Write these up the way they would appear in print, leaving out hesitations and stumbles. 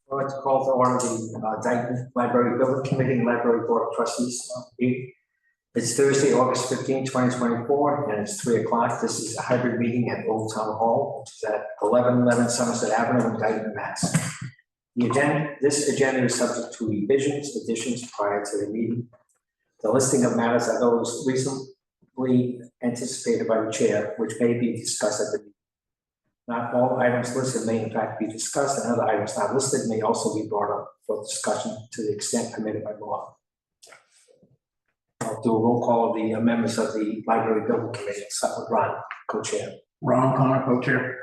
I'd like to call to order the Dayton Library Building Committee and Library Board of Trustees meeting. It's Thursday, August 15, 2024, and it's 3 o'clock. This is a hybrid meeting at Old Town Hall, which is at 1111 Somerset Avenue in Dayton, Mass. This agenda is subject to revisions, additions prior to the meeting. The listing of matters are those reasonably anticipated by the chair, which may be discussed at the meeting. Not all items listed may in fact be discussed, and other items not listed may also be brought up for discussion to the extent permitted by law. I'll do a roll call of the members of the Library Building Committee. Start with Ron, co-chair. Ron O'Connor, co-chair.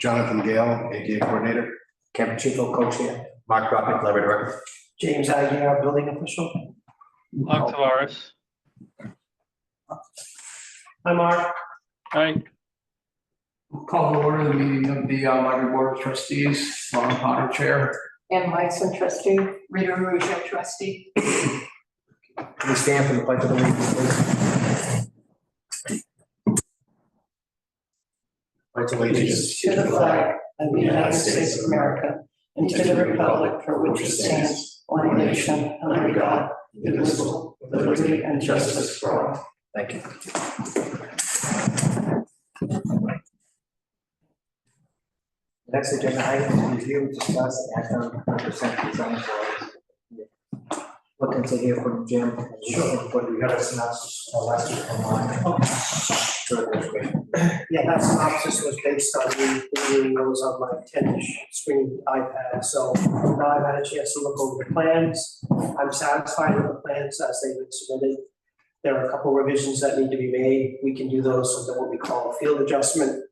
Jonathan Gale, ADA coordinator. Kevin Chico, co-chair. Mark Rockett, library director. James Aguirre, building official. Mark Tavares. Hi, Mark. Hi. Call to order the meeting of the Library Board of Trustees. Ron O'Connor, chair. Ann Meissen, trustee. Rita Rougeau, trustee. Can we stand for the pledge of allegiance, please? Pledge allegiance To the flag of the United States of America and to the republic for which it stands, one nation, under God, indivisible, with liberty and justice for all. Thank you. Next agenda item is review, discuss, and act on consent design for looking to hear from Jim. Sure, but we had a synopsis last week online. Sure, that's great. Yeah, that synopsis was based on the reviewing those on my 10-inch screen iPad. So now I've had a chance to look over the plans. I'm satisfied with the plans as they've been submitted. There are a couple revisions that need to be made. We can do those under what we call a field adjustment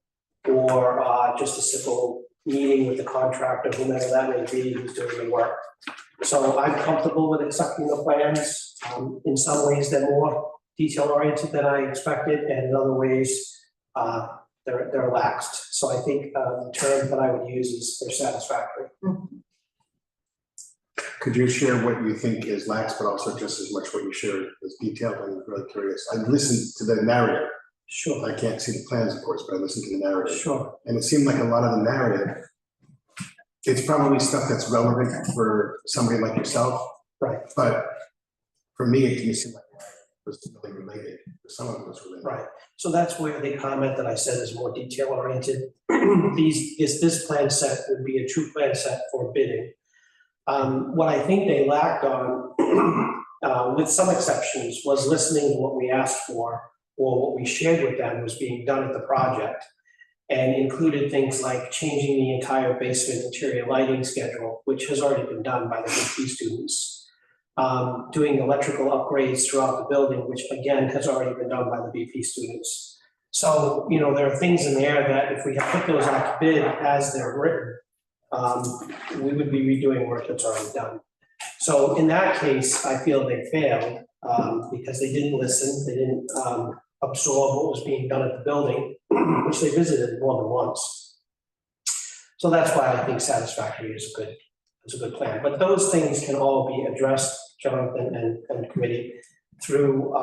or just a simple meeting with the contractor, whomever that may be, who's doing the work. So I'm comfortable with accepting the plans. In some ways, they're more detail oriented than I expected, and in other ways, they're relaxed. So I think the term that I would use is they're satisfactory. Could you share what you think is lax, but also just as much what you shared is detailed? I'm really curious. I listened to the narrative. Sure. I can't see the plans, of course, but I listened to the narrative. Sure. And it seemed like a lot of the narrative, it's probably stuff that's relevant for somebody like yourself. Right. But for me, it didn't seem like it was really related. For some of it was related. Right. So that's where the comment that I said is more detail oriented. This plan set would be a true plan set for bidding. What I think they lacked on, with some exceptions, was listening to what we asked for or what we shared with them was being done at the project, and included things like changing the entire basement interior lighting schedule, which has already been done by the BP students. Doing electrical upgrades throughout the building, which again has already been done by the BP students. So, you know, there are things in there that if we had put those out to bid as they're written, we would be redoing work that's already done. So in that case, I feel they failed because they didn't listen, they didn't absorb what was being done at the building, which they visited more than once. So that's why I think satisfactory is a good plan. But those things can all be addressed, Jonathan and committee, through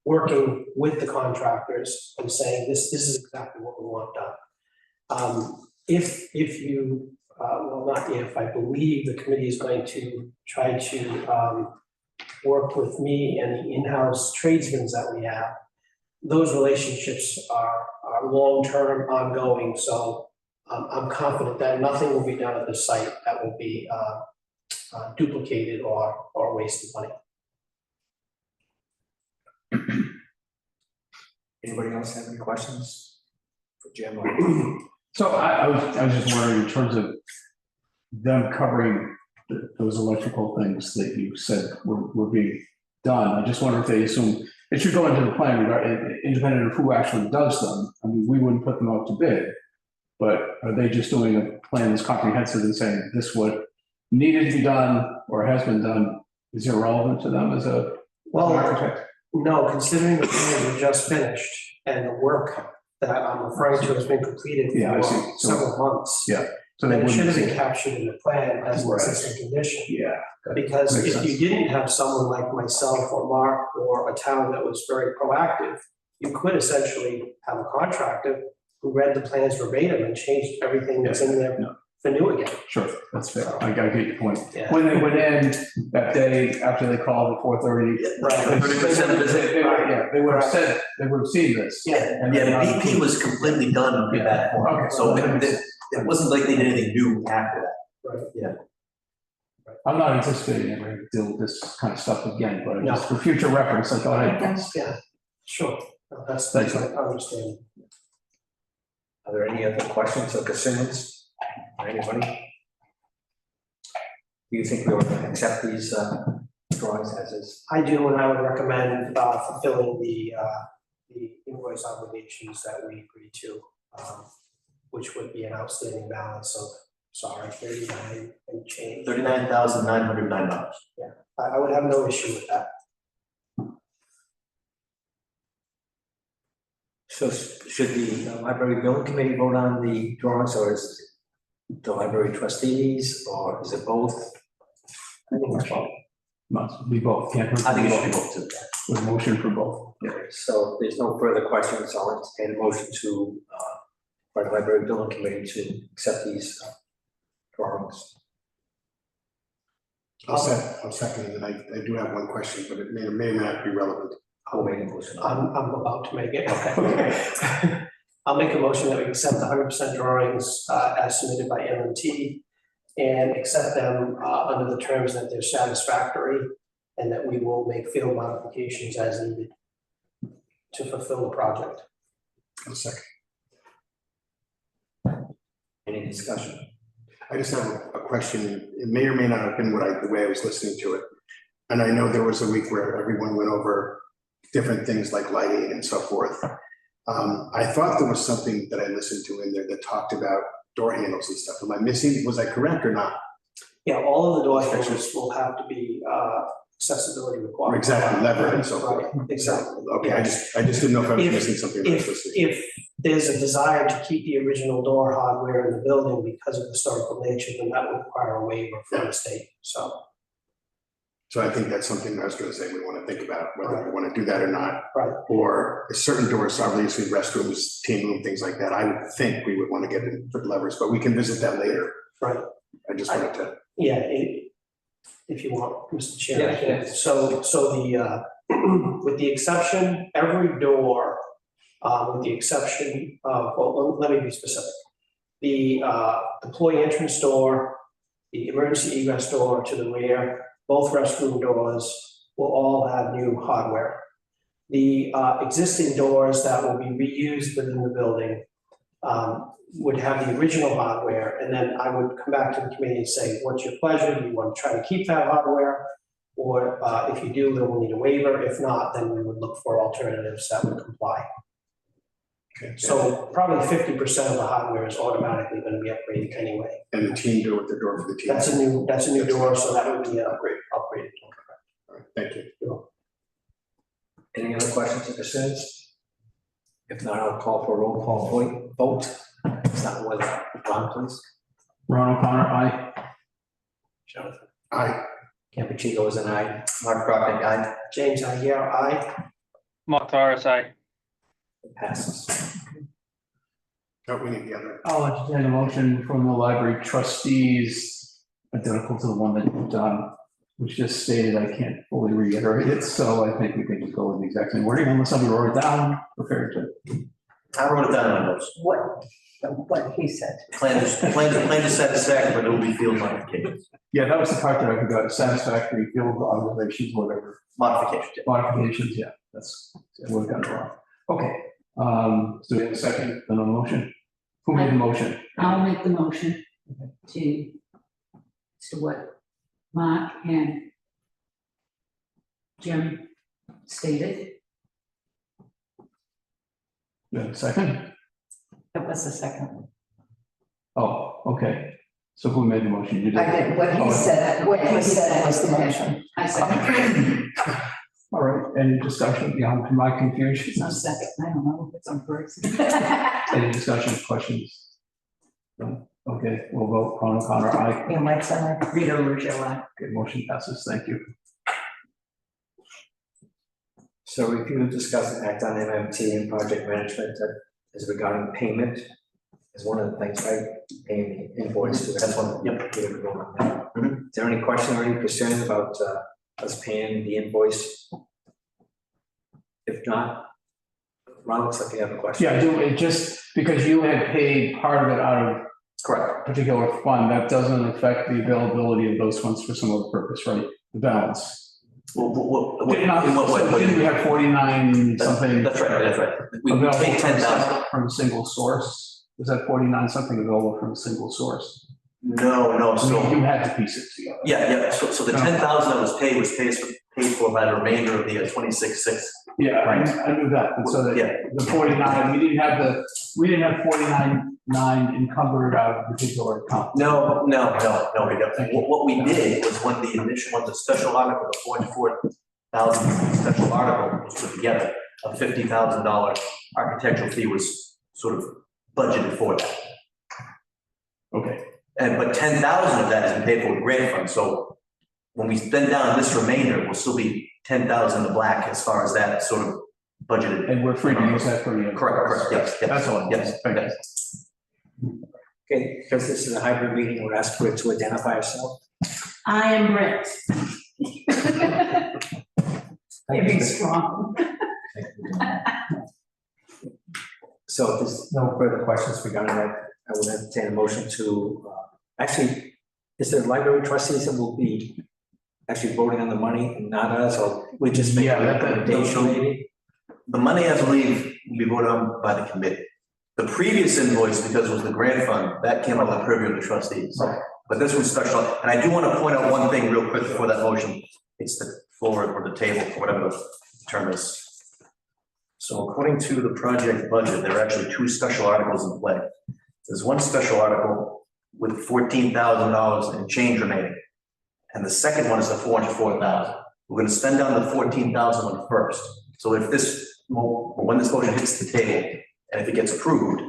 working with the contractors and saying this is exactly what we want done. If you well, not if, I believe the committee is going to try to work with me and the in-house tradesmen that we have. Those relationships are long-term, ongoing, so I'm confident that nothing will be done at the site that will be duplicated or wasted money. Anybody else have any questions for Jim? So I was just wondering, in terms of them covering those electrical things that you said were being done, I just wonder if they assume it should go into the plan, independent of who actually does them. I mean, we wouldn't put them out to bid, but are they just doing a plan that's comprehensive and saying this what needed to be done or has been done is irrelevant to them as a architect? No, considering the plans were just finished and the work that I'm referring to has been completed for several months. Yeah. So then it should have been captured in the plan as an existing condition. Yeah. Because if you didn't have someone like myself or Mark or a town that was very proactive, you could essentially have a contractor who read the plans verbatim and changed everything that's in there new again. Sure, that's fair. I get your point. Yeah. When they went in that day after they called at 4:30. Right. 30% visit. Yeah, they would have said, they would have seen this. Yeah. And Yeah, then, the BP was completely done at that point, Okay. so it wasn't like they did anything new after that. I'm not anticipating ever to deal with this kind of stuff again, but No. just for future reference, I thought I'd. Yeah, sure. No, That's Thank you. I understand. Are there any other questions or concerns? Anybody? Do you think we ought to accept these drawings as is? I do, and I would recommend fulfilling the invoice obligations that we agreed to, which would be an outstanding balance of, 39 and change. $39,909. I would have no issue with that. So should the library building committee vote on the drawings, or is it the library trustees, or is it both? I think it's both. Must be both, can't. hurt I think it to should be be both too. With motion for both. Okay, so if there's no further questions, I'll entertain a motion to, for the library building committee to accept these drawings. I'll second it, and I do have one question, but it may or may not be relevant. I'll make a motion. I'm about to make it. Okay. I'll make a motion that we accept 100% drawings as submitted by M&T and accept them under the terms that they're satisfactory and that we will make field modifications as needed to fulfill the project. I'll second. Any discussion? I just have a question. It may or may not have been the way I was listening to it. And I know there was a week where everyone went over different things like lighting and so forth. I thought there was something that I listened to in there that talked about door handles and stuff. Am I missing? Was I correct or not? Yeah, all of the door handles will have to be accessibility required. Exactly, lever and so forth. Right, exactly. Okay, I just didn't know if I was missing something. that I was listening. If there's a desire to keep the original door hardware in the building because of historical nature, then that would require a waiver from the state, so. So I think that's something I was gonna say we want to think about, whether we want to do that or not. Right. Or certain doors, obviously restrooms, team room, things like that, I would think we would want to get in for levers, but we can visit that later. Right. I just wanted to, Yeah, if you want, Mr. Chair. Yeah, yeah. So the, with the exception, every door, with the exception of, well, let me be specific. The employee entrance door, the emergency egress door to the rear, both restroom doors will all have new hardware. The existing doors that will be reused within the building would have the original hardware, and then I would come back to the committee and say, what's your pleasure? Do you want to try to keep that hardware? Or if you do, then we'll need a waiver. If not, then we would look for alternatives that would comply. okay. So probably 50% of the hardware is automatically going to be upgraded anyway. And the team door with the door for the team. That's a new door, so that would be upgraded. All right, thank you. Any other questions or concerns? If not, I'll call for a roll call vote. It's not one, Ron, please. Ron O'Connor, aye. Jonathan. Aye. Campuchico is an aye. Mark Rockett, aye. James Aguirre, aye. Mark Tavares, aye. It passes. Oh, we need the other. I'll entertain a motion from the library trustees, identical to the one that was just stated. I can't fully reiterate it, so I think we can just go with the exact same wording unless somebody wrote it down, prepared to. I wrote it down in my notes. What he said. Plan is satisfactory, but it will be field modifications, Yeah, that was the part that I forgot, satisfactory field observations, whatever, modifications. Yeah. modifications, yeah, that's, we've got it wrong. Okay, so we have a second on the motion? Who made the motion? I'll make the motion to what Mark and Jim stated. You have a second? That was the second one. Oh, okay, so who made the motion? You did. I did, what he said was the motion. I second. All right, any discussion beyond my confusion? No second, I don't know if it's on first. Any discussion, questions? No? Okay, we'll vote. Ron O'Connor, aye. You might say, Rita Russo, aye. Okay, motion passes, thank you. So review, discuss, and act on MMT and project management that is regarding payment is one of the things, right? Paying the invoice. That's one, yep. Mhm. Is there any question or any concern about us paying the invoice? If not, Ron, looks like you have a question. Yeah, I do, it just, because you had paid part of it out of Correct. a particular fund, that doesn't affect the availability of those funds for some other purpose, right? The balance. Well, what, Did not- in what way? so didn't we have 49 something? That's right, that's right. We Available take 10,000. from a single source? Was that 49 something available from a single source? No, I so. mean, you had to piece it together. Yeah, so the 10,000 that was paid for by the remainder of the 26,600. Yeah, I knew that, and so that Yeah. the 49, we didn't have 49.9 encumbered out of a particular account. No, we don't. What we did was when the special article, the 44,000 special article was put together, a $50,000 architectural fee was sort of budgeted for that. Okay, But 10,000 of that has been paid for with grant funds, so when we spend down this remainder, we'll still be 10,000 in the black as far as that sort of budgeted. and we're free to use that for any. Correct, yes. That's all. Yes, Thank you. yes. Okay, because this is a hybrid meeting, we're asked for it to identify yourself. I am Brett. Maybe strong. So if there's no further questions regarding that, I will entertain a motion to, actually, is there library trustees that will be actually voting on the money and not us, or we just make Yeah, a that- recommendation maybe? The money, I believe, will be voted on by the committee. The previous invoice, because it was the grant fund, that came out of the purview of the trustees. Right. But this one's special, and I do want to point out one thing real quick before that motion. It's the floor or the table, or whatever the term is. So according to the project budget, there are actually two special articles in play. There's one special article with $14,000 in change remaining. And the second one is the $404,000. We're going to spend down the $14,000 one first. So if when this motion hits the table, and if it gets approved,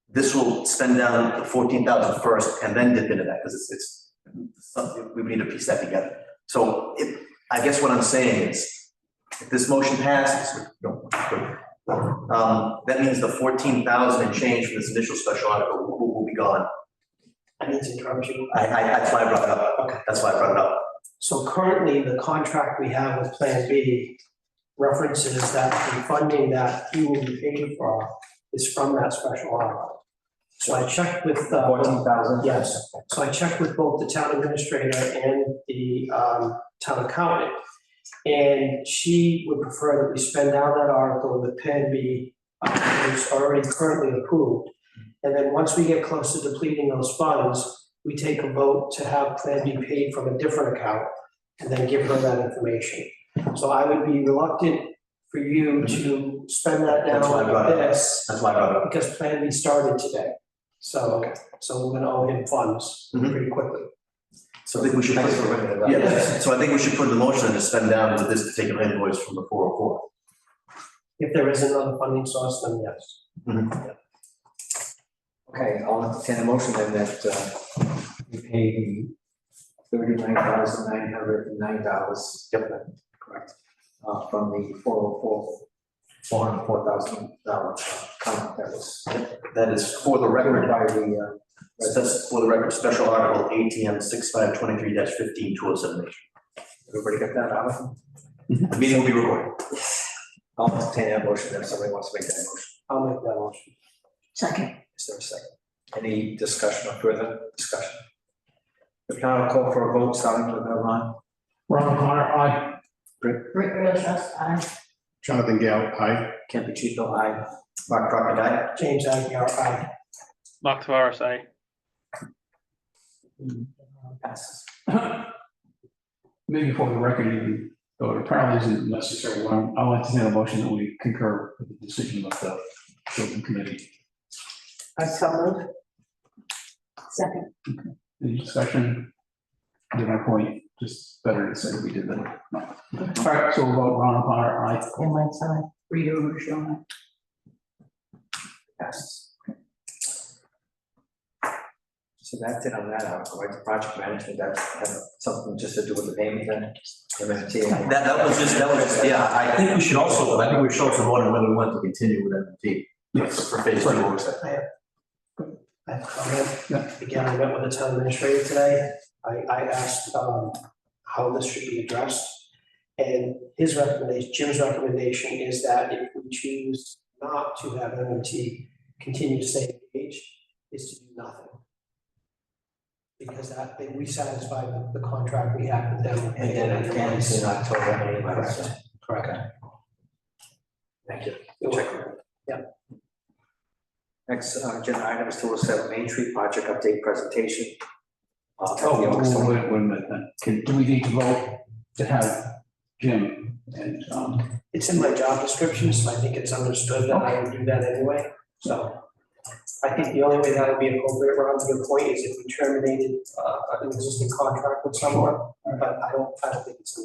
this will spend down the $14,000 first and then dip into that, because it's something, we need to piece that together. So I guess what I'm saying is, if this motion passes, that means the 14,000 and change from this initial special article will be gone. I need to interrupt you. That's why I brought it up. Okay. That's why I brought it up. So currently, the contract we have with Plan B references that the funding that he will be paid for is from that special article. So I checked with, 14,000? yes, so I checked with both the town administrator and the town accountant. And she would prefer that we spend down that article with Plan B, which is already currently approved. And then once we get close to depleting those funds, we take a vote to have Plan B paid from a different account and then give her that information. So I would be reluctant for you to spend that down That's why I brought like it up. this, That's why I brought it up. because Plan B started today. So we're gonna owe him funds Mhm. pretty quickly. So I think we should. Thanks for bringing it up. Yeah, so I think we should put the motion to spend down with this particular invoice from the 404. If there is another funding source, then yes. Okay, I'll entertain a motion then that we pay the $39,909. Yep. Correct. From the 404,000 account that was That is for the record. by the, That's for the record, special article ATM 6523-15-207. everybody get that out? The meeting will be recorded. I'll entertain that motion if somebody wants to make that motion. I'll make that motion. Second. Is there a second? Any discussion or further discussion? If not, I'll call for a vote, starting with Ron. Ron Connor, aye. Rick Earl, I. Jonathan Gale, aye. Ken Pacheco, aye. Mark Crockett, aye. James Aguirre, aye. Mark Tavares, aye. Passes. Maybe for the record, even though it apparently isn't necessary, I'll entertain a motion that we concur with the decision of the building committee. I so moved. Second. Any discussion? To my point, just better to say we did that. No. All right, so we'll vote Ron Connor, aye. On my side. Rita Russo, Passes. So that's it on that article, right? The project management, that has something just to do with the payment then? MMT. That was, yeah, I think we should also vote on whether we want to continue with MMT. Yes. For phase 2 oversight. I have a comment. Again, I met with the town administrator today. I asked how this should be addressed. And his recommendation, Jim's recommendation is that if we choose not to have M&T continue to stay engaged, is to do nothing. Because that, we satisfy the contract we have with them. And then it ends in October anyway. Correct. Thank you. You're Check. welcome. Yeah. Next, agenda item is 207 Main Street project update presentation. Oh, wait a minute then. Do we need to vote to have Jim and, It's in my job description, so I think it's understood that I would do that anyway. So I think the only way that would be appropriate, Ron, to your point, is if we terminated an existing contract with someone, but I don't think it's.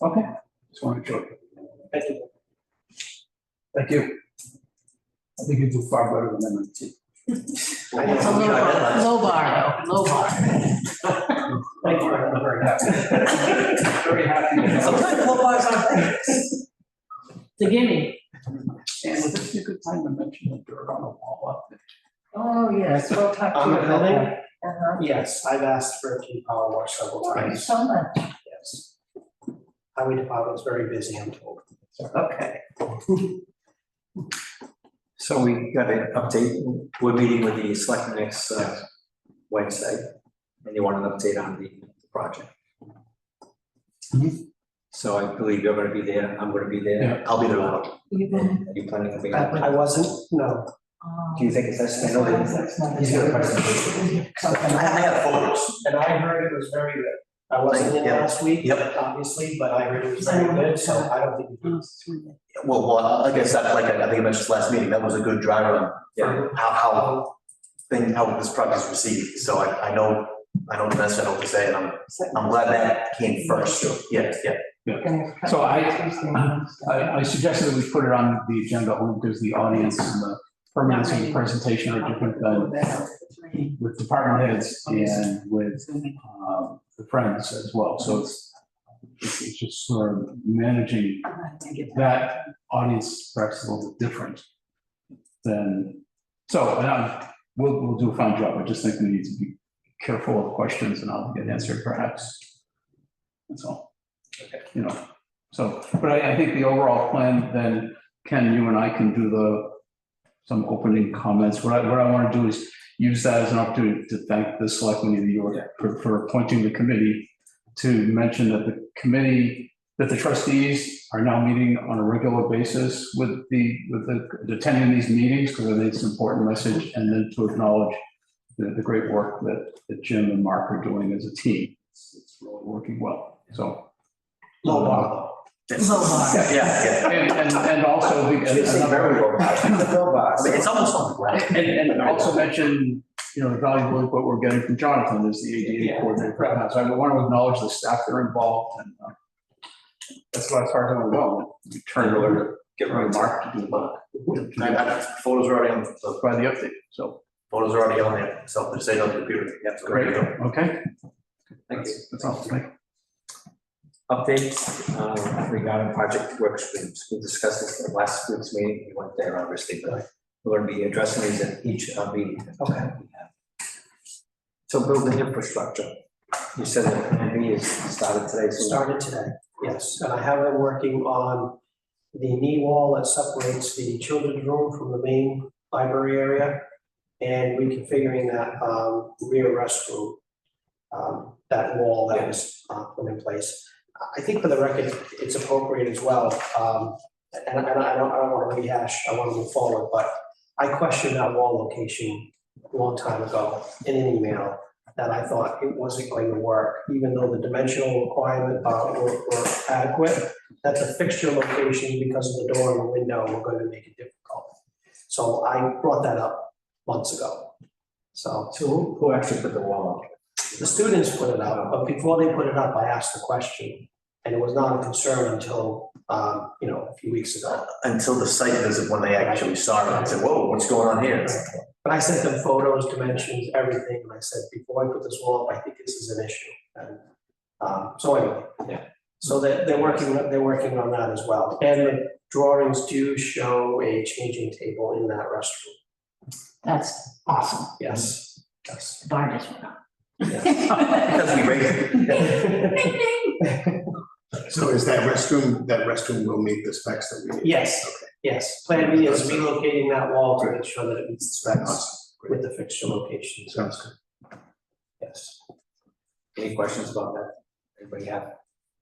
okay, just want to check. Thank you. Thank you. I think you do far better than M&T. It's a low bar, though, low bar. Thank you. I'm very happy. Very happy. Sometimes low bars aren't bad. It's a gimme. And would this be a good time to mention the dirt on the wall up there? Oh, yes, we'll talk to On you the about building? that. Uh-huh. Yes, I've asked for a key power wash several Thank you times. so much. Yes. Highway department's very busy, I'm told. Okay. So we got an update. We're meeting with the selectmen next Wednesday. And you want an update on the project. Mhm. So I believe you're gonna be there. I'm gonna be there. Yeah. I'll be there. Are you planning to be? I wasn't, no. Do you think it's necessary? I know that he's got a presentation. I have photos. And I heard it was very good. I wasn't in Yeah. last week, Yep. obviously, but I heard it was very good, so I don't think. Well, like I said, like I think I mentioned last meeting, that was a good driver on Yeah. how this project is received. So I know the message, I know what to say, and I'm glad that came first. Yeah. So I suggested that we put it on the agenda only because the audience and the permanence of the presentation are different than with department heads and with the friends as well. So it's just sort of managing that audience perhaps a little bit different than, so we'll do a fine job. I just think we need to be careful of questions and I'll get answered perhaps. That's all. You know, so, but I think the overall plan, then, Ken, you and I can do some opening comments. What I want to do is use that as an opportunity to thank the selectmen of New York for appointing the committee, to mention that the trustees are now meeting on a regular basis with attending these meetings, because I think it's an important message, and then to acknowledge the great work that Jim and Mark are doing as a team. It's really working well, so. Low bar Low bar. Yeah. And also, Very low. I mean, it's almost on the ground. and also mention, the valuable input we're getting from Jonathan as the ADA coordinator for that. So I want to acknowledge the staff that are involved, and that's what I started doing well. We turned it over to get Mark to do the Photos are already on, by the update, so. photos are already on there, so they're saying on the computer. Yeah, so there you go. Okay. Thank you. That's all. Thank you. Updates regarding project work streams. We discussed this at last week's meeting. We went there obviously, but we're going to be addressing these in each meeting. Okay. So building infrastructure. You said that Plan B is started today. So started today, yes, and I have been working on the knee wall that separates the children's room from the main library area, and reconfiguring that rear restroom, that wall that was put in place. I think for the record, it's appropriate as well, and I don't want to rehash, I want to move forward, but I questioned that wall location a long time ago in an email, that I thought it wasn't going to work, even though the dimensional requirement were adequate, that the fixture location, because of the door and the window, were going to make it difficult. So I brought that up months ago. So who actually put the wall up? the students put it up, but before they put it up, I asked the question, and it was not a concern until, a few weeks ago. Until the site visit, when they actually saw it, and said, whoa, what's going on here? But I sent them photos, dimensions, everything, and I said, before I put this wall up, I think this is an issue. And so anyway, yeah. So they're working on that as well. And the drawings do show a changing table in that restroom. That's awesome. Yes. Yes. Bar just went up. Because we raised it. So is that restroom will meet the specs that we need? Yes, yes. Plan B is relocating that wall to make sure that it meets the specs Awesome. with the fixture location. Sounds good. Yes. Any questions about that? Anybody have?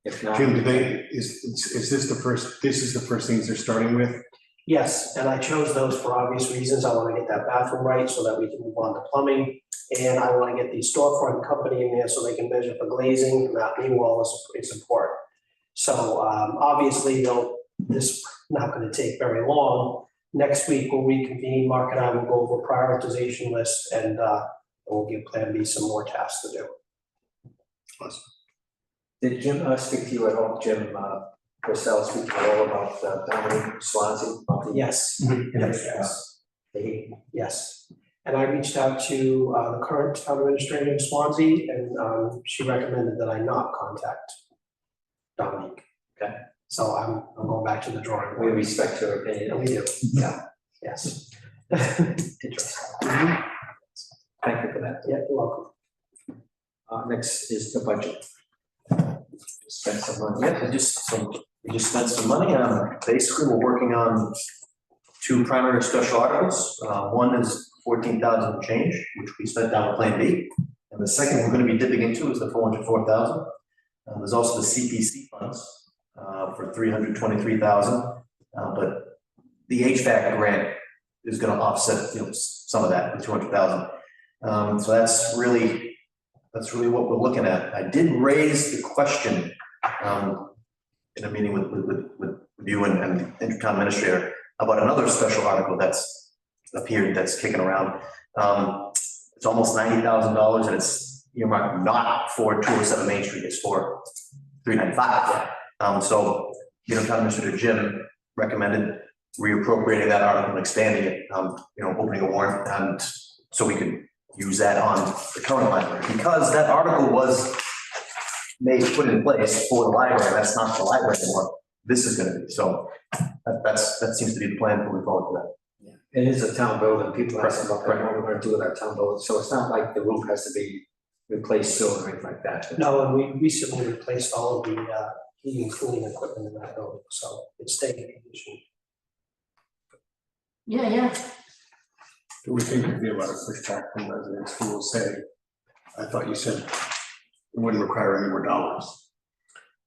If not. Jim, is this this is the first things they're starting with? Yes, and I chose those for obvious reasons. I want to get that bathroom right so that we can move on to plumbing. And I want to get the storefront company in there so they can measure for glazing, and that knee wall is important. So obviously, this is not going to take very long. Next week, we'll reconvene, Mark and I will go over prioritization list, and we'll give Plan B some more tasks to do. Awesome. Did Jim speak to you at all, Jim Purcell speak to you all about Dominique Swansea? Yes, yes, They- yes. And I reached out to the current town administrator in Swansea, and she recommended that I not contact Dominique. Okay. So I'm going back to the drawing We board. respect your And opinion. we do, Yeah, yes. interesting. Thank you for that. Yeah, you're welcome. Next is the budget. Spend some money. Yeah, we just spent some money on, basically, we're working on 2 primary special articles. One is 14,000 change, which we spent down at Plan B. And the second we're gonna be dipping into is the 404,000. There's also the CPC funds for 323,000. But the HVAC grant is gonna offset, some of that, the 200,000. So that's really what we're looking at. I did raise the question in a meeting with you and Intertown Administrator about another special article that's appeared, that's kicking around. It's almost $90,000 and it's earmarked not for 207 Main Street, it's for 395. So Intertown Administrator Jim recommended reappropriating that article and expanding it, opening a warrant, and so we could use that on the current library, because that article was put in place for the library. That's not the library anymore. This is gonna be, so that seems to be the plan moving forward for that. It is a town building. People ask about what we're gonna do with our town building. So it's not like the roof has to be replaced soon or anything like that. No, and we recently replaced all of the heating and cooling equipment in that building, so it's staying in condition. Yeah. Do we think there'd be a lot of pushback from residents who will say, I thought you said it wouldn't require any more dollars?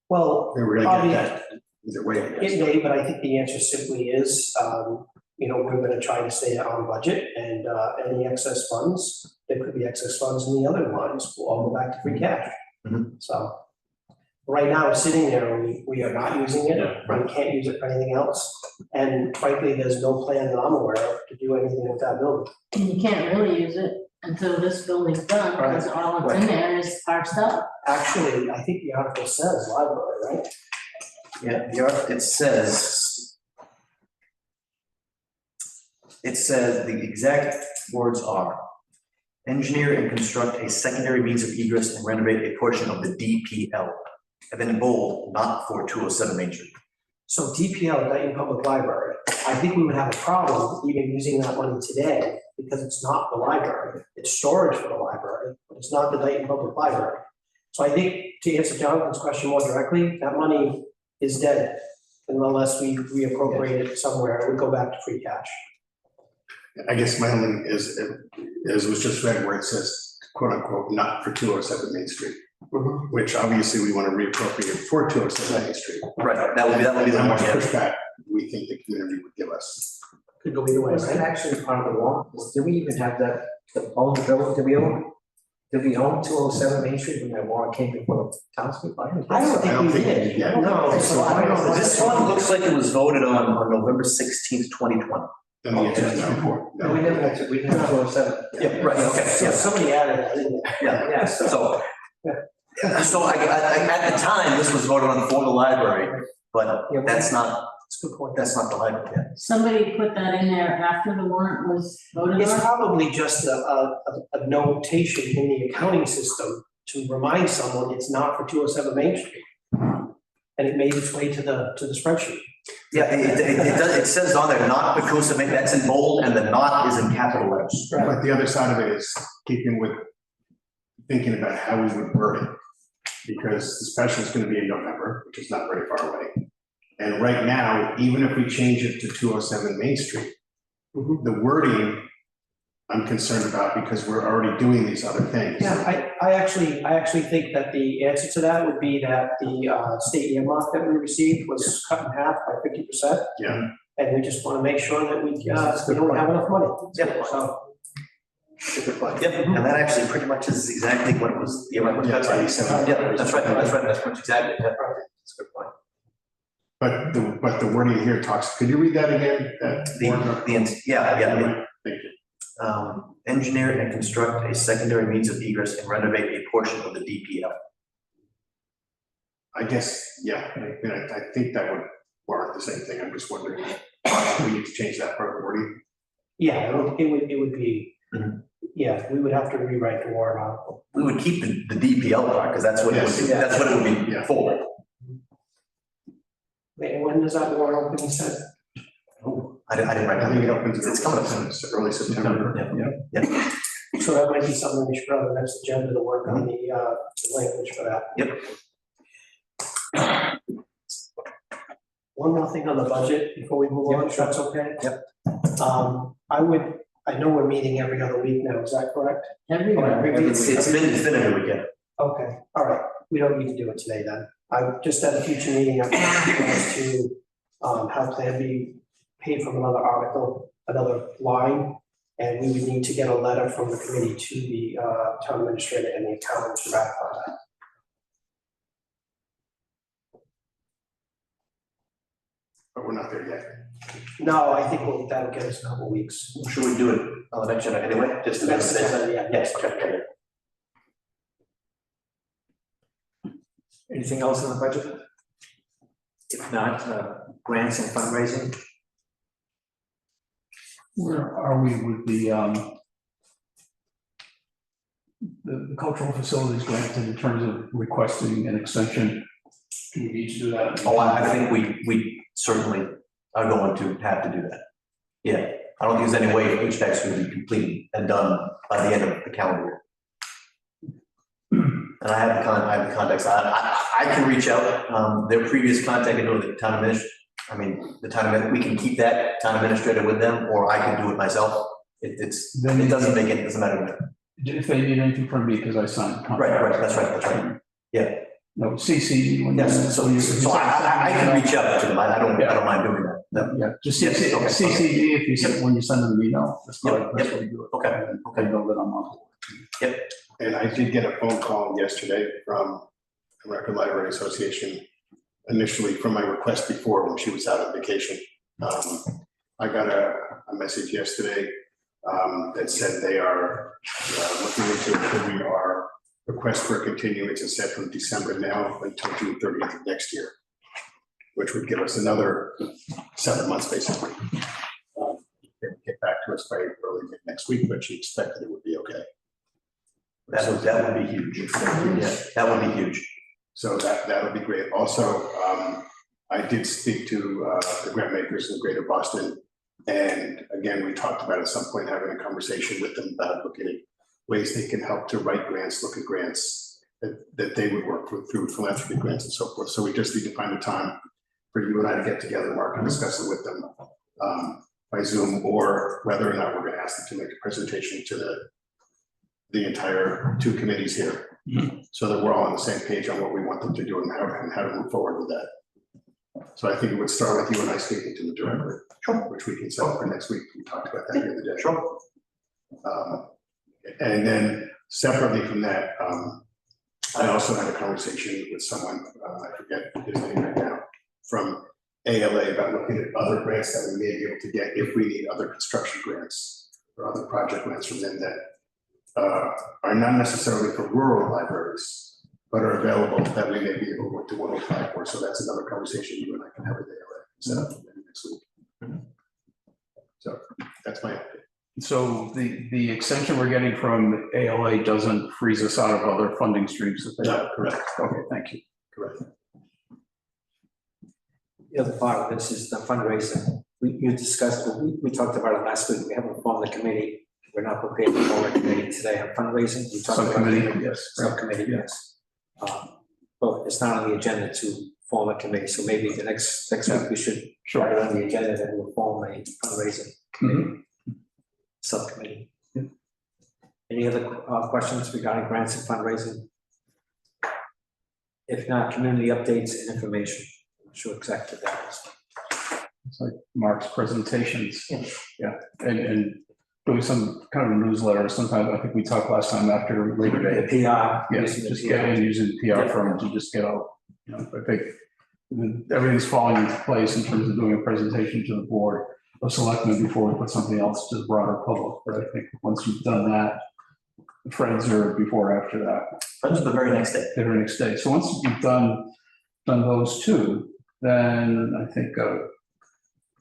Well, They were gonna get that either way, I guess. it may, but I think the answer simply is, we're gonna try to stay on budget, and any excess funds, there could be excess funds in the other lines, will all go back to free cash. Mhm. So, right now, it's sitting there, we are not using it, we can't use it for anything else, and frankly, there's no plan that I'm aware of to do anything with that building. And you can't really use it until this building's done, because all that's in there is our stuff. Actually, I think the article says library, right? Yeah, it says the exact words are, engineer and construct a secondary means of egress and renovate a portion of the DPL. And then in bold, not for 207 Main Street. So DPL, Dayton Public Library, I think we would have a problem even using that money today, because it's not the library, it's storage for the library, but it's not the Dayton Public Library. So I think, to answer Jonathan's question more directly, that money is dead unless we reappropriate it somewhere, it would go back to free cash. I guess my only is, as was just read where it says, quote unquote, not for 207 Main Street, which obviously we want to reappropriate for 207 Main Street. Right, that would be the How much one, yeah. pushback we think the community would give us? Could go either way, Was it right? actually part of the warrant? Do we even have that, the own the building? Did we own 207 Main Street when that warrant came before the townspeople? I don't I don't think we think did. we did. No, so I don't know. This one looks like it was voted on November 16th, 2020. Then the answer is no. No, we never had, we didn't have 207. Yeah, right, okay, So yeah. somebody added that in there. Yeah, so at the time, this was voted on for the library, but that's not That's a good point. the library, yeah. Somebody put that in there after the warrant was voted It's on. probably just a notation in the accounting system to remind someone it's not for 207 Main Street. and it made its way to the spreadsheet. Yeah, it does, it says on there, not Pacosa, that's in bold, and the not is in capital letters. But the other side of it is keeping with, thinking about how we would word it. Because the special is gonna be in November, which is not very far away. And right now, even if we change it to 207 Main Street, Mhm. the wording I'm concerned about because we're already doing these other things. Yeah, I actually think that the answer to that would be that the state earmark that we received was cut in half by 50%. Yeah. And we just want to make sure that we don't have enough money. Yeah. So, Yep, and that actually pretty much is exactly what it was, yeah, that's right. Yeah, that's right, that's much exactly, yeah. That's a good point. But the wording here talks, could you read that again? Yeah. Thank you. Engineer and construct a secondary means of egress and renovate a portion of the DPL. I guess, yeah, I think that would warrant the same thing. I'm just wondering, if we need to change that part of the wording. yeah, it would be, Mhm. yeah, we would have to rewrite the warrant article. We would keep the DPL part, because that's what it would be, Yes. that's what it would be Yeah. for. And when does that warrant opening set? Oh, I didn't write I think it that. opens It's coming up. early September. Yeah. So that might be something we should put on the next agenda to work on the language for that. Yep. One more thing on the budget before we move on, if that's okay? Yep. I know we're meeting every other week now, is that correct? Everywhere. It's been every weekend. Okay, all right, we don't need to do it today then. I just at a future meeting, I want to have Plan B paid from another article, another line. And we would need to get a letter from the committee to the town administrator and the accountant to ratify that. But we're not there yet. No, I think that'll get us a couple weeks. Should we do it on the next agenda anyway, just to make Next sense? agenda, yeah. Yes, okay. Anything else in the budget? If not, grants and fundraising? Where are we with the cultural facilities grant in terms of requesting an extension? Do we need to do that? Oh, I think we certainly are going to have to do that. Yeah, I don't think there's any way HVAC's going to be completed and done by the end of the calendar year. And I have the contacts, I can reach out, their previous contact, I know the town administrator, we can keep that town administrator with them, or I can do it myself. It doesn't matter to me. If they need anything from me, because I signed the contract. Right, that's right. Yeah. No, CC. when you- Yes, so I can reach out to them, I don't mind doing that. No. Yeah, just Yes, okay, CC if you send, when you send them an email, that's Yep, probably the best way to do it. Okay, They know that I'm on board. And I did get a phone call yesterday from American Library Association, initially from my request before when she was out on vacation. I got a message yesterday that said they are looking into it. We are request for a continuance is set from December now until June 30th of next year, which would give us another 7 months basically. They'd get back to us by early next week, but she expected it would be okay. that would be huge. Yeah, that would be huge. So that'll be great. Also, I did speak to the grant makers in Greater Boston. And again, we talked about at some point having a conversation with them about looking at ways they can help to write grants, look at grants that they would work with through philanthropy grants and so forth. So we just need to find a time for you and I to get together, Mark, and discuss it with them by Zoom, or whether or not we're going to ask them to make a presentation to the entire two committees here. So that we're all on the same page on what we want them to do and how to move forward with that. So I think it would start with you and I speaking to them directly. Sure. Which we can set up for next week. We talked about that the other day. Sure. And then separately from that, I also had a conversation with someone, I forget his name right now, from ALA about looking at other grants that we may be able to get if we need other construction grants or other project grants from them that are not necessarily for rural libraries, but are available that we may be able to apply for. So that's another conversation you and I can have with ALA set up maybe next week. So that's my update. So the extension we're getting from ALA doesn't freeze us out of other funding streams that they have? No, correct. Okay, thank you. Correct. The other part of this is the fundraising. You discussed, we talked about it last week. We haven't formed the committee. We're not prepared to form a committee today on fundraising. We talked about Subcommittee, yes. Subcommittee, yes. But it's not on the agenda to form a committee, so maybe the next week we should write it on the agenda that we'll form a fundraising committee, subcommittee. Any other questions regarding grants and fundraising? If not, community updates and information. I'm not sure exactly what that is. It's like Mark's presentations. Yeah, and doing some kind of a newsletter. Sometimes, I think we talked last time after Labor The Day. PR. Yeah, using the just PR. getting, using PR firm to just get out, you know, I think everything's falling into place in terms of doing a presentation to the board of selectmen before we put something else to the broader public. But I think once you've done that, the friends are before or after that. Friends are the very next day. The very next day. So once you've done those two, then I think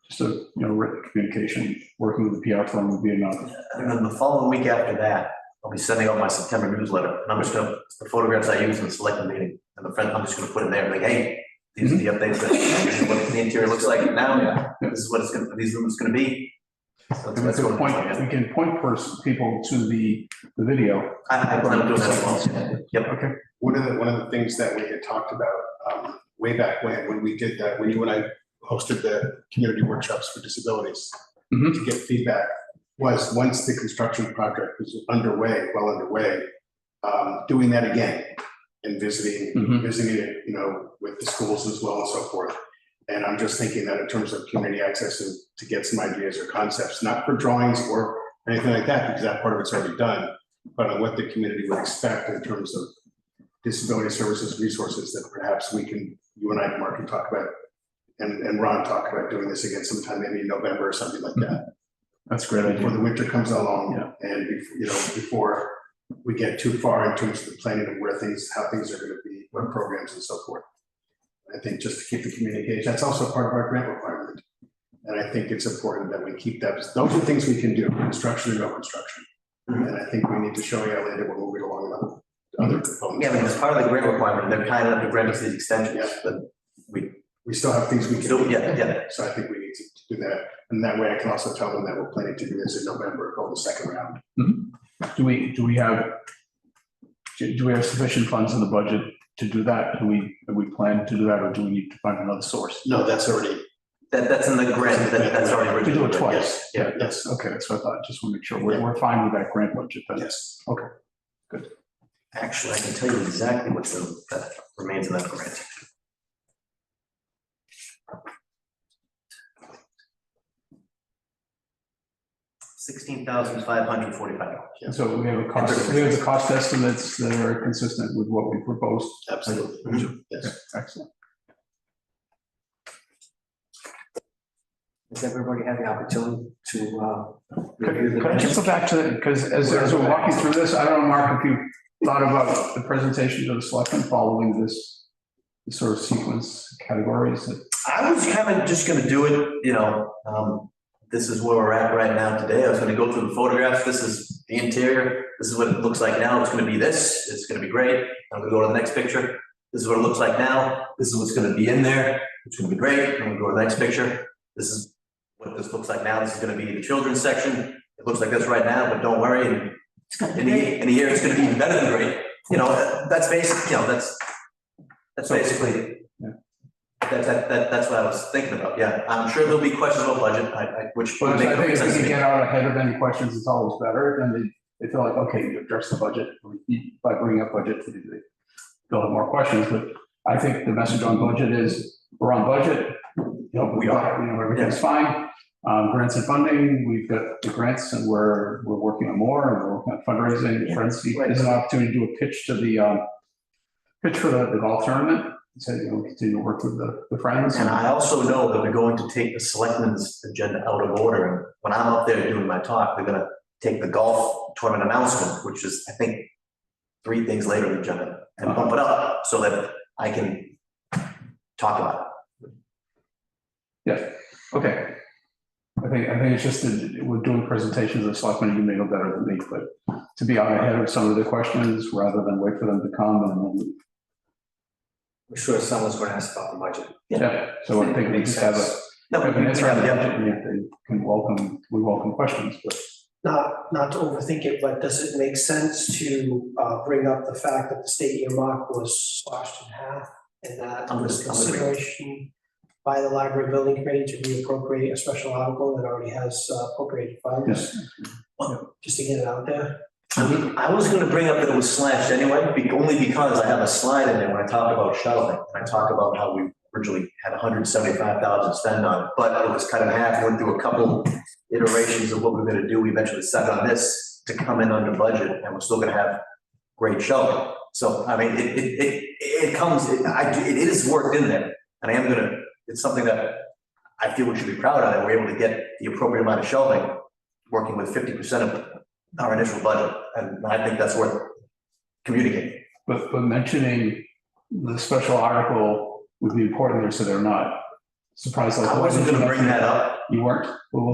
just a, you know, written communication, working with the PR firm would be enough. And then the following week after that, I'll be sending out my September newsletter, and I'm just gonna, the photographs I use in the selectment meeting, and the friend, I'm just gonna put in there, like, hey, these are the updates, this is what the interior looks like now, this is what it's gonna, these rooms gonna be. So And we that's can what point, we can point people to the video. I plan on doing that as well. Yep. Okay. One of the things that we had talked about way back when we did that, when you and I hosted the community workshops for disabilities Mhm. to get feedback, was once the construction project was well underway, doing that again and visiting it, you know, with the schools as well and so forth. And I'm just thinking that in terms of community access and to get some ideas or concepts, not for drawings or anything like that, because that part of it's already done, but on what the community would expect in terms of disability services, resources that perhaps we can, you and I, Mark, can talk about, and Ron talk about doing this again sometime, maybe in November or something like that. That's a great Before idea. the winter comes along, Yeah. and you know, before we get too far in terms of the planning of where things, how things are gonna be, what programs and so forth. I think just to keep the communication, that's also part of our grant requirement. And I think it's important that we keep that, those are things we can do, construction and no construction. And I think we need to show you later when we're moving along with other components. Yeah, I mean, as part of the grant requirement, they're kind enough to grant us these extensions, Yeah. but We still have things we can still, do. yeah. So I think we need to do that. And that way I can also tell them that we're planning to do this in November, go the second round. Do we have sufficient funds in the budget to do that? Do we plan to do that, or do we need to find another source? No, that's already, That's in the grant, that's already To written. do it twice? Yeah. That's, okay, that's what I thought. Just want to make sure we're fine with that grant budget then. yes. Actually, I can tell you exactly what's that remains in that grant. $16,545. So we have the cost estimates that are consistent with what we proposed. Absolutely. Yes. Excellent. Has everybody had the opportunity to review the Could I just go back to that, because as we're walking through this, I don't know, Mark, if you thought about the presentation to the selectmen following this sort of sequence categories. I was kind of just gonna do it, you know, this is where we're at right now today. I was gonna go through the photographs. This is the interior. This is what it looks like now. It's gonna be this. It's gonna be great. I'm gonna go to the next picture. This is what it looks like now. This is what's gonna be in there. It's gonna be great. I'm gonna go to the next picture. This is what this looks like now. This is gonna be the children's section. It looks like this right now, but don't worry. In a year, it's gonna be even better than great. You know, that's basic, you know, that's basically. That's what I was thinking about, yeah. I'm sure there'll be questions about budget, which would But make I think if sense we to can me. get out ahead of any questions, it's always better. Then they feel like, okay, you address the budget. By bringing up budget, they'll have more questions. But I think the message on budget is we're on budget. You know, we are, you know, everything's fine. Grants and funding, we've got the grants and we're working on more, and we're working on fundraising. Friends, there's an opportunity to do a pitch to the pitch for the golf tournament. So, you know, continue to work with the friends. And I also know that we're going to take the selectmen's agenda out of order. And when I'm up there doing my talk, they're gonna take the golf tournament announcement, which is, I think, 3 things later in the agenda, and bump it up so that I can talk about it. Yeah, okay. I think it's just that we're doing presentations of selectmen, you may know better than me, but to be out ahead of some of the questions rather than wait for them to come and then I'm sure someone's gonna ask about the budget. Yeah, so I think we Makes just have sense. a, have an answer on the budget, and we welcome questions, but. Not to overthink it, but does it make sense to bring up the fact that the state earmark was slashed in half? And that I'm was gonna bring it. consideration by the library building committee to reappropriate a special article that already has appropriated funds? Just to get it out there. I was gonna bring up that it was slashed anyway, only because I have a slide in there when I talk about shelving. I talk about how we originally had 175,000 spent on it, but it was cut in half, went through a couple iterations of what we're gonna do. We eventually settled on this to come in under budget, and we're still gonna have great shelving. So, I mean, it is worked in there, and it's something that I feel we should be proud of, that we're able to get the appropriate amount of shelving, working with 50% of our initial budget, and I think that's worth communicating. But mentioning the special article would be important there, so they're not surprised. Like, I wasn't gonna bring that up. You weren't? Well,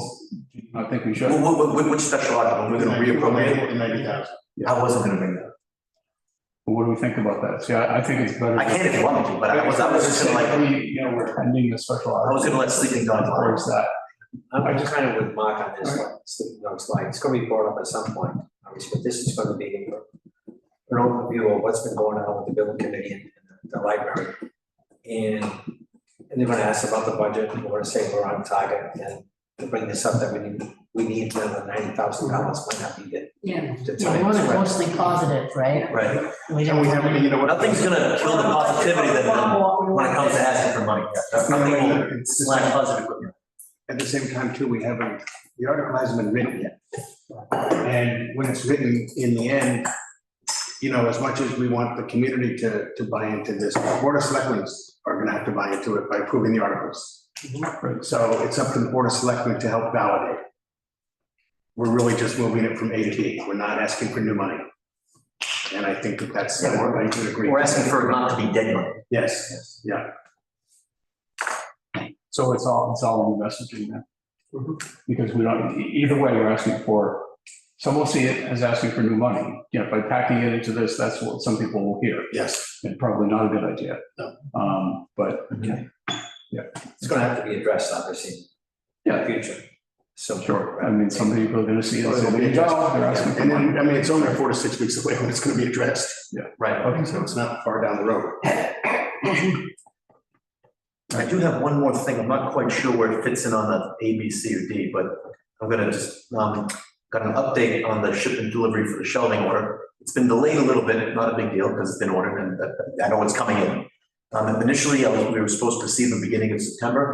I think we should. Which special article? We're gonna reappropriate? The 90,000. I wasn't gonna bring that up. What do we think about that? See, I think it's better. I can if you want me to, but I was just gonna like, You know, we're pending the special I article. was gonna let sleeping dogs lie. Towards that. I'm just kind of with Mark on this, like, it's gonna be brought up at some point, obviously, but this is gonna be an overview of what's been going on with the building committee and the library. And they're gonna ask about the budget, and we're gonna say we're on target, and to bring this up, that we need another $90,000 might not be the Yeah, the yeah, we time. want it mostly positive, right? Right. We And don't we have, want you know what? Nothing's gonna kill the positivity than when it comes to asking for money. Nothing will slash positive equipment. At the same time, too, the article hasn't been written yet. And when it's written in the end, you know, as much as we want the community to buy into this, the Board of Selectmen are gonna have to buy into it by approving the articles. So it's up to the Board of Selectmen to help validate. We're really just moving it from A to B. We're not asking for new money. And I think that's, Yeah, I would agree. We're asking for it not to be dead money. Yes, yeah. So it's all in the messaging then. Mhm. Because we don't, either way, we're asking for, some will see it as asking for new money. You know, by packing it into this, that's what some people will hear, Yes. and probably not a good idea. No. But, It's gonna have to be addressed, obviously, in the future. So. sure, I mean, some people are gonna see it, Well, and say, it'll be there you go, addressed. they're asking for And money. then, I mean, it's only 4 to 6 weeks away when it's gonna be addressed. Right. Okay, So it's not far down the road. I do have one more thing. I'm not quite sure where it fits in on the A, B, C, or D, but I'm gonna just, got an update on the ship and delivery for the shelving order. It's been delayed a little bit, not a big deal, because it's been ordered and I know it's coming in. Initially, we were supposed to see the beginning of September.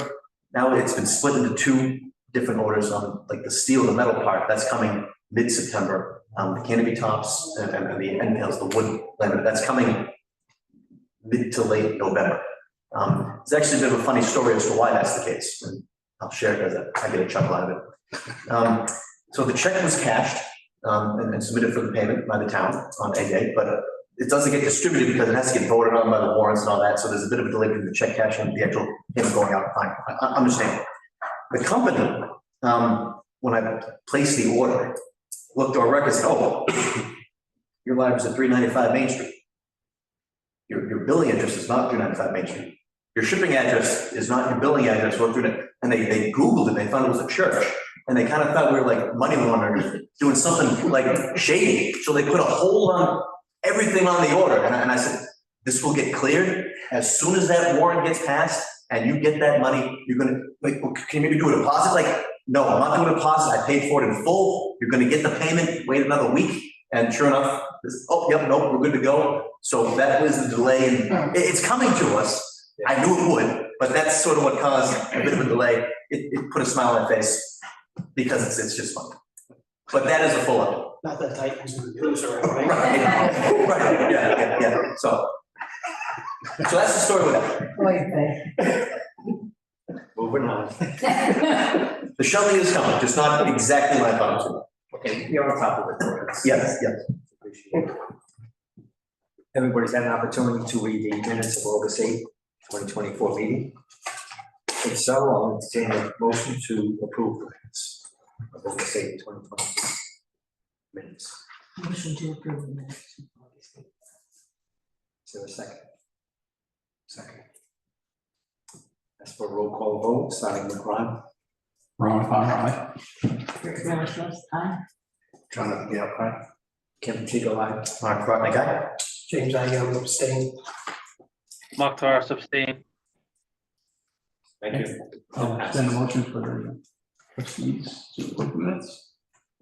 Now it's been split into 2 different orders on, like the steel, the metal part, that's coming mid-September. The canopy tops and the end panels, the wood laminate, that's coming mid to late November. It's actually a bit of a funny story as to why that's the case, and I'll share it because I get a chuckle out of it. So the check was cashed and submitted for the payment by the town on a date, but it doesn't get distributed because it has to get voted on by the warrants and all that, so there's a bit of a delay between the check cash and the actual payment going out. Fine, I understand. The company, when I placed the order, looked at our records and said, oh, your library's at 395 Main Street. Your billing address is not 395 Main Street. Your shipping address is not your billing address. And they Googled it, they found it was a church. And they kind of thought we were like money launderers, doing something like shady. So they put a hold on everything on the order. And I said, this will get cleared as soon as that warrant gets passed and you get that money, you're gonna, like, can you maybe do a deposit? Like, no, I'm not doing a deposit. I paid for it in full. You're gonna get the payment, wait another week. And sure enough, oh, yep, nope, we're good to go. So that was the delay, and it's coming to us. I knew it would, but that's sort of what caused a bit of a delay. It put a smile on my face because it's just fun. But that is a full up. Not that Titans and the Blues are, right? Right, yeah. So that's the story with that. Moving on. The shelving is coming, just not exactly like I thought it was. Okay, you're on top of it. Yes. Appreciate it. Everybody's had an opportunity to read the minutes of August 8th, 2024 meeting. If so, I'll entertain a motion to approve the minutes of August 8th, 2024 minutes. Motion to approve the minutes. Is there a second? Second. As for roll call vote, starting with Ron. Ron O'Connor, aye. Rick Melissos, aye. Jonathan Gale, aye. Kim Chico, aye. Mark Rothnick, aye. James, I abstain. Mark Tavares abstain. Thank you. Send a motion for the trustees to approve minutes.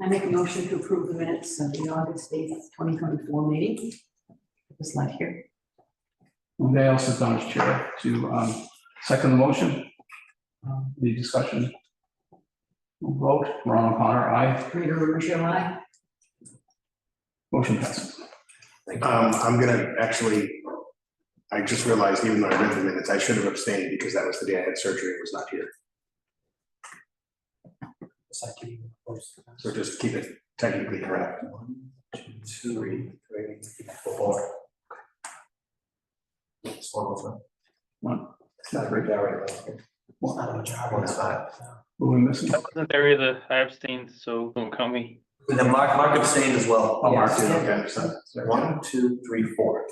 I make a motion to approve the minutes of the August 8th, 2024 meeting. It was not here. And they also done as chair to second the motion. The discussion. We'll vote, Ron O'Connor, aye. Rita Russo, aye. Motion passes. I'm gonna actually, I just realized, even though I read the minutes, I should have abstained because that was the day I had surgery and was not here. So just keep it technically correct. 1, 2, 3, 4. It's 4 votes, right? One, It's not very very. It's not a majority. One is five. who are we missing? I wasn't there either. I abstained, so don't count me. And then Mark abstained as well. Oh, Mark, Yeah, yeah. okay, so- 1, 2, 3, 4.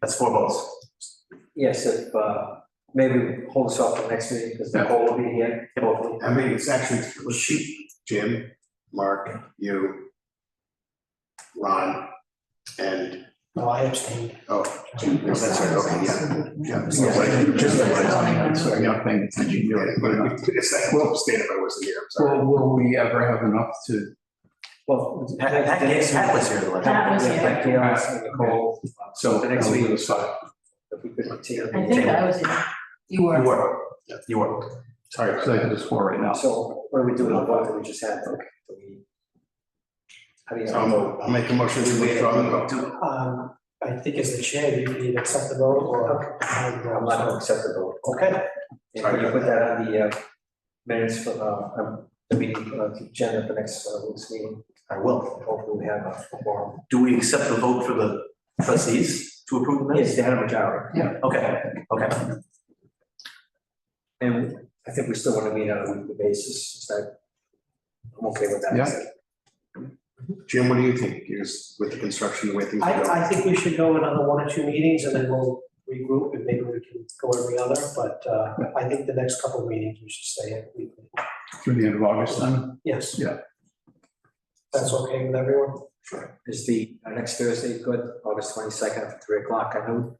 That's 4 votes. Yes, if, maybe hold us off for next meeting, because Nicole will be here, hopefully. I mean, it's actually, Jim, Mark, you, Ron, and, No, I abstained. oh, that's right, okay, yeah. Yeah, so Yeah. like, just So I'm not paying attention. Yeah, but it's like, well, stand if I wasn't here, I'm sorry. Will we ever have enough to? Well, Pat was here. Pat was here. Pat Chaos and Nicole, So the next we'll meeting, decide. if we could continue. I think I was here. You You were. were. You were. Sorry, So I can just score right now. So what are we doing, the vote that we just had, okay, do we? How do you? I'll make a motion to withdraw the vote. I think as the chair, you can either accept the vote or. I'm not gonna accept the vote. Okay. And can you put that on the minutes for the meeting, agenda for next week's meeting? I will. Hopefully we have a forum. Do we accept the vote for the trustees to approve the Yes, minutes? they had a majority. Okay, okay. And I think we still want to meet on a weekly basis, is that? I'm okay with that. Yeah. Jim, what do you think, is with the construction, the way things are going? I think we should go another 1 or 2 meetings and then we'll regroup and maybe we can go every other, but I think the next couple of meetings we should stay at weekly. Through the end of August then? Yes. Yeah. That's okay with everyone? Is the next Thursday good, August 22nd at 3 o'clock, I know?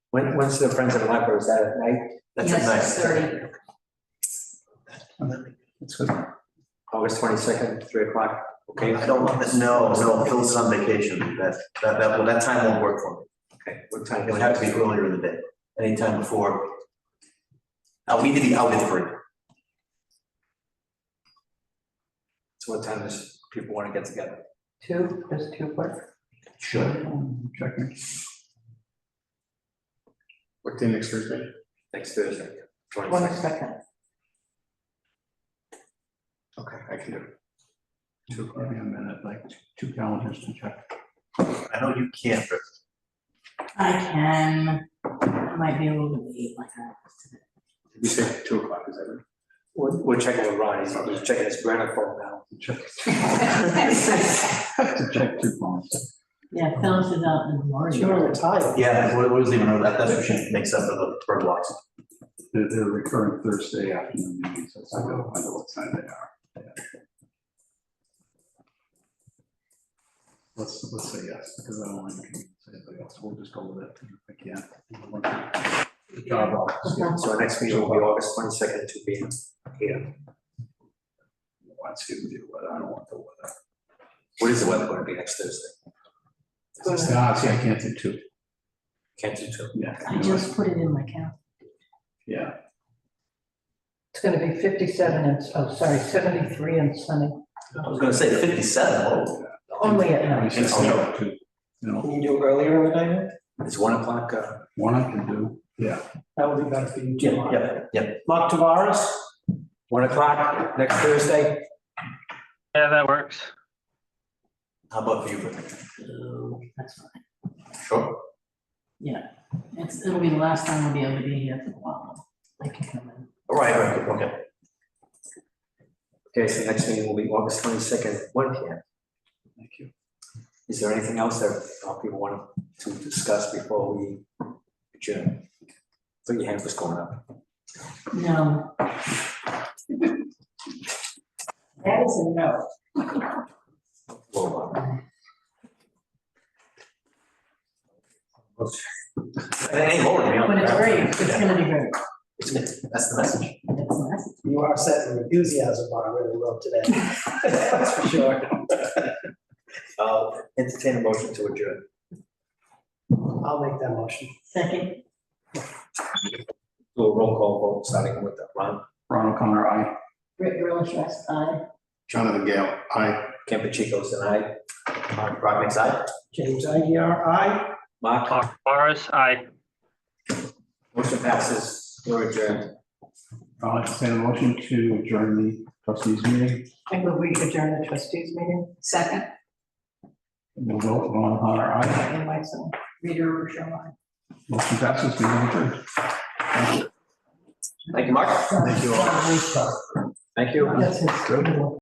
When's the Friends of the Library, is that at night? That's a Yes, nice. 30. That's good. August 22nd, 3 o'clock, okay? I don't want that, no, Phil's on vacation, that time won't work for me. Okay, what time? It would have to be earlier in the day, anytime before. We need to be out at 3. So what time does people want to get together? 2, does 2 work? Should. Checking. What day next Thursday? Next Thursday, 22nd. 22nd. Okay, I can do it. Maybe a minute, like 2 calendars to check. I know you can't, but I can. I might be a little bit late, like I was today. We say 2 o'clock, is that right? We're checking with Ron, he's checking his granite phone now. Check. To check 2 phones. Yeah, Phyllis is out in the morning. You're retired. yeah, what was even, that's what she makes up for the bird blocks. They're recurring Thursday afternoon meetings, so I gotta find out what time they are. Let's say yes, because I don't want to say anything else, we'll just go with it if I can. Good job, Rob. So our next meeting will be August 22nd, 2 p.m. here. Let's see with you, but I don't want the weather. What is the weather going to be next Thursday? See, I can't do 2. Can't do 2. Yeah. I just put it in my calendar. Yeah, It's going to be 57 and, 73 and sunny. I was gonna say 57, oh. Only at night. It's just 2, you know, Can you do earlier in the day? It's 1 o'clock, 1 I can do, yeah. That would be better for you, Jim. Yeah. Mark Tavares? 1 o'clock next Thursday? Yeah, that works. How about for you, Brittany? That's fine. Sure. Yeah, it'll be the last time I'll be able to be here for a while. I can come in. All right, okay. Okay, so next meeting will be August 22nd, 1 p.m. Thank you. Is there anything else that people want to discuss before we adjourn? So your hand was going up. No. That is a no. It ain't lower, to be When it's honest. great, it's gonna be great. That's the message. That's nice. You are setting the enthusiasm bar really low today. That's for sure. I'll entertain a motion to adjourn. I'll make that motion. Second, Do a roll call vote, starting with Ron Ron O'Connor, aye. Rick Ehrlich, aye. Jonathan Gale, aye. Campuchico's and I. Mark Rockman's aye. James Aguirre, aye. Mark, Mark Morris, aye. motion passes, we're adjourned. I'll entertain a motion to adjourn the trustees meeting. I move we adjourn the trustees meeting. Second. We'll vote, Ron O'Connor, aye. And myself, Rita Rochelle. Motion passes, meeting adjourned. Thank you, Mark. Thank you all. Thank you. That's his.